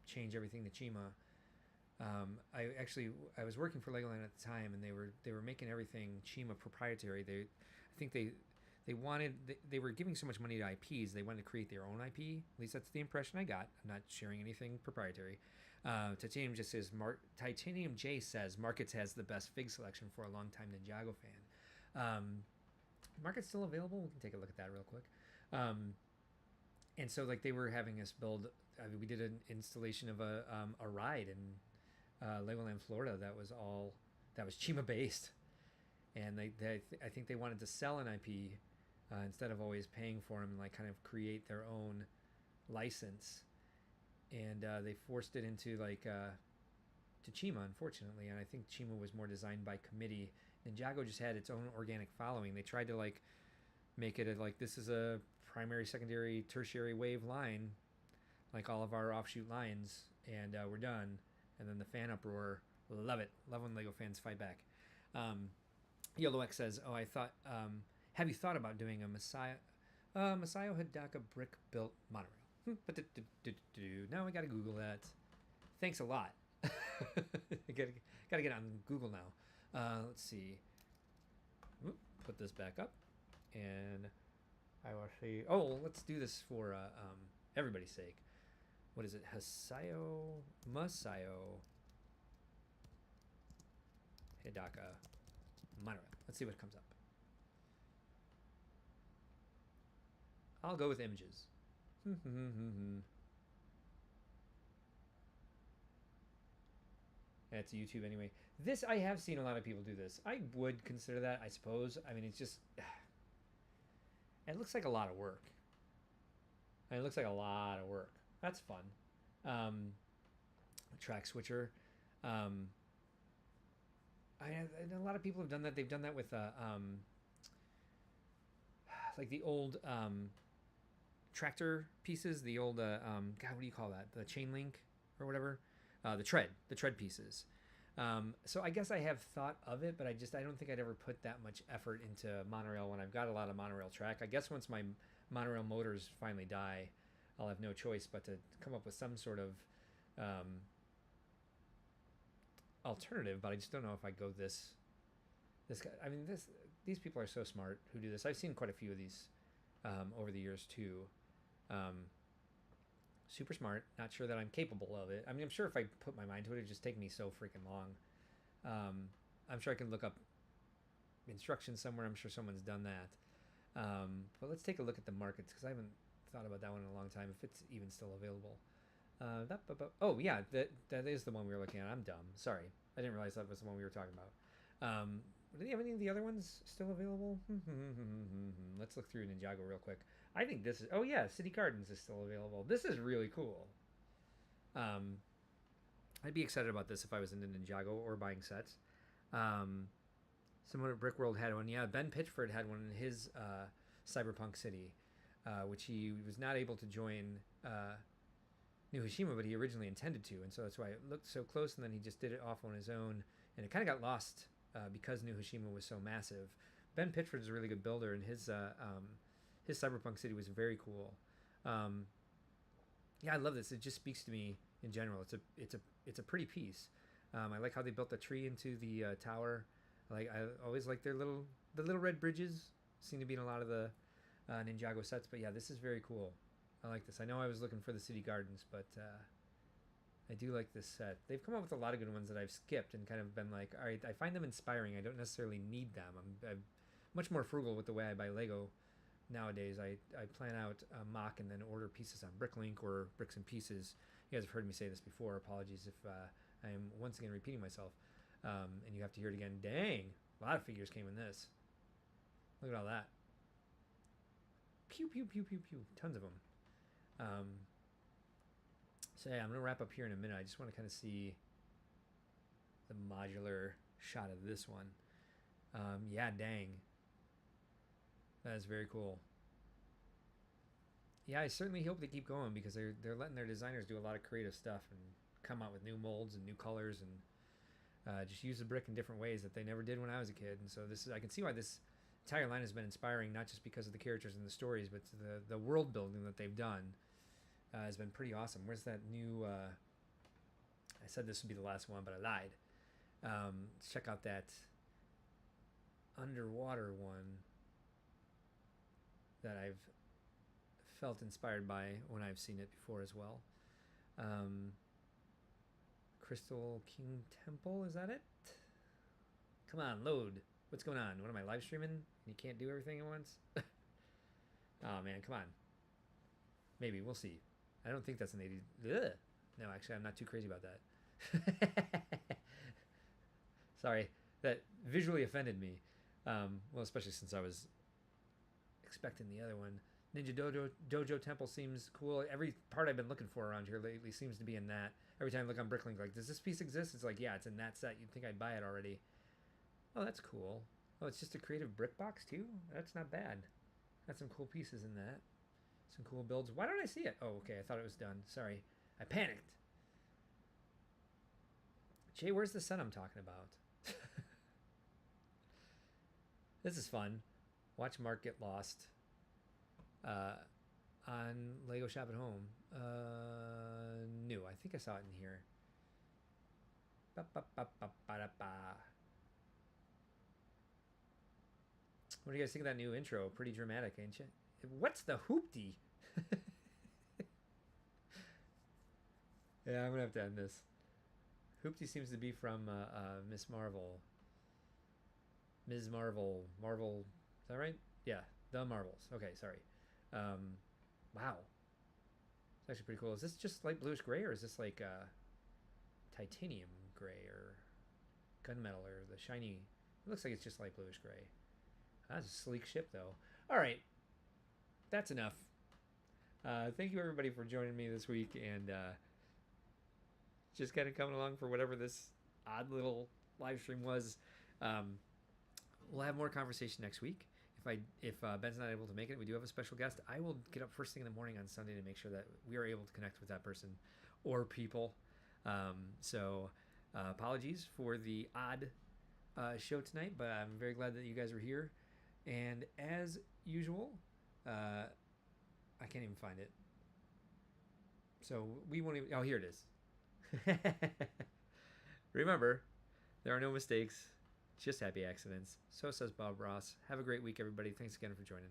change everything to Chima. I was working for Legoland at the time, and they were making everything Chima proprietary. I think they were giving so much money to IPs, they wanted to create their own IP. At least that's the impression I got. I'm not sharing anything proprietary. Titanium J says Markets has the best fig selection for a long-time Ninjago fan. Market's still available. We can take a look at that real quick. And so like they were having us build. We did an installation of a ride in Legoland, Florida. That was Chima based, and I think they wanted to sell an IP instead of always paying for them, and like kind of create their own license. And they forced it into to Chima, unfortunately. And I think Chima was more designed by committee. Ninjago just had its own organic following. They tried to make it this is a primary, secondary, tertiary wave line, like all of our offshoot lines, and we're done. And then the fan uproar, love it. Love when Lego fans fight back. Yellow X says, "Oh, have you thought about doing a Masayo Hidaka brick built monorail?" Now I gotta Google that. Thanks a lot. I gotta get on Google now. Let's see. Put this back up, and I will see. Oh, let's do this for everybody's sake. What is it? Hasayo, Masayo, Hidaka, Monorail. Let's see what comes up. I'll go with images. That's YouTube anyway. This, I have seen a lot of people do this. I would consider that, I suppose. I mean, it's just... It looks like a lot of work. It looks like a lot of work. That's fun. Track switcher. I a lot of people have done that. They've done that with like the old tractor pieces. The old God, what do you call that? The chain link or whatever. The tread pieces. So I guess I have thought of it, but I don't think I'd ever put that much effort into monorail when I've got a lot of monorail track. I guess once my monorail motors finally die, I'll have no choice but to come up with some sort of alternative. But I just don't know if I go this guy. I mean, these people are so smart who do this. I've seen quite a few of these over the years too. Super smart. Not sure that I'm capable of it. I mean, I'm sure if I put my mind to it, it'd just take me so freaking long. I'm sure I can look up instructions somewhere. I'm sure someone's done that. But let's take a look at the markets, because I haven't thought about that one in a long time, if it's even still available. Oh, yeah, that is the one we were looking at. I'm dumb. Sorry. I didn't realize that was the one we were talking about. Do you have any of the other ones still available? Let's look through Ninjago real quick. I think this is... Oh, yeah, City Gardens is still available. This is really cool. I'd be excited about this if I was into Ninjago or buying sets. Someone at Brickworld had one. Yeah, Ben Pitchford had one in his Cyberpunk City, which he was not able to join New Hashima, but he originally intended to. And so that's why it looked so close, and then he just did it off on his own. And it kind of got lost because New Hashima was so massive. Ben Pitchford is a really good builder, and his Cyberpunk City was very cool. Yeah, I love this. It just speaks to me in general. It's a pretty piece. I like how they built the tree into the tower. I always like the little red bridges. Seem to be in a lot of the Ninjago sets. But yeah, this is very cool. I like this. I know I was looking for the City Gardens, but I do like this set. They've come up with a lot of good ones that I've skipped and kind of been like, all right, I find them inspiring. I don't necessarily need them. I'm much more frugal with the way I buy Lego nowadays. I plan out a mock and then order pieces on Bricklink or Bricks and Pieces. You guys have heard me say this before. Apologies if I am once again repeating myself. And you have to hear it again. Dang, a lot of figures came in this. Look at all that. Pew, pew, pew, pew, pew. Tons of them. So yeah, I'm going to wrap up here in a minute. I just want to kind of see the modular shot of this one. Yeah, dang. That is very cool. Yeah, I certainly hope they keep going, because they're letting their designers do a lot of creative stuff and come out with new molds and new colors and just use the brick in different ways that they never did when I was a kid. And so I can see why this entire line has been inspiring, not just because of the characters and the stories, but the world building that they've done has been pretty awesome. Where's that new... I said this would be the last one, but I lied. Let's check out that underwater one that I've felt inspired by when I've seen it before as well. Crystal King Temple, is that it? Come on, load. What's going on? What am I, live streaming? You can't do everything at once? Oh man, come on. Maybe, we'll see. I don't think that's an 80. Ugh. No, actually, I'm not too crazy about that. Sorry, that visually offended me. Well, especially since I was expecting the other one. Ninja Dojo Temple seems cool. Every part I've been looking for around here lately seems to be in that. Every time I look on Bricklink, like, does this piece exist? It's like, yeah, it's in that set. You'd think I'd buy it already. Oh, that's cool. Oh, it's just a creative brick box too? That's not bad. Got some cool pieces in that. Some cool builds. Why don't I see it? Oh, okay. I thought it was done. Sorry. I panicked. Jay, where's the set I'm talking about? This is fun. Watch Mark get lost on Lego Shop at Home. New. I think I saw it in here. What do you guys think of that new intro? Pretty dramatic, ain't you? What's the hoopty? Yeah, I'm gonna have to end this. Hoopty seems to be from Miss Marvel. Ms. Marvel. Marvel. Is that right? Yeah, the Marvels. Okay, sorry. Wow. It's actually pretty cool. Is this just like bluish gray, or is this like titanium gray or gunmetal or the shiny? It looks like it's just light bluish gray. That's a sleek ship, though. All right, that's enough. Thank you everybody for joining me this week, and just kind of coming along for whatever this odd little live stream was. We'll have more conversation next week. If Ben's not able to make it, we do have a special guest. I will get up first thing in the morning on Sunday to make sure that we are able to connect with that person or people. So apologies for the odd show tonight, but I'm very glad that you guys were here. And as usual, I can't even find it. So we won't even. Oh, here it is. Remember, there are no mistakes, just happy accidents. So says Bob Ross. Have a great week, everybody. Thanks again for joining.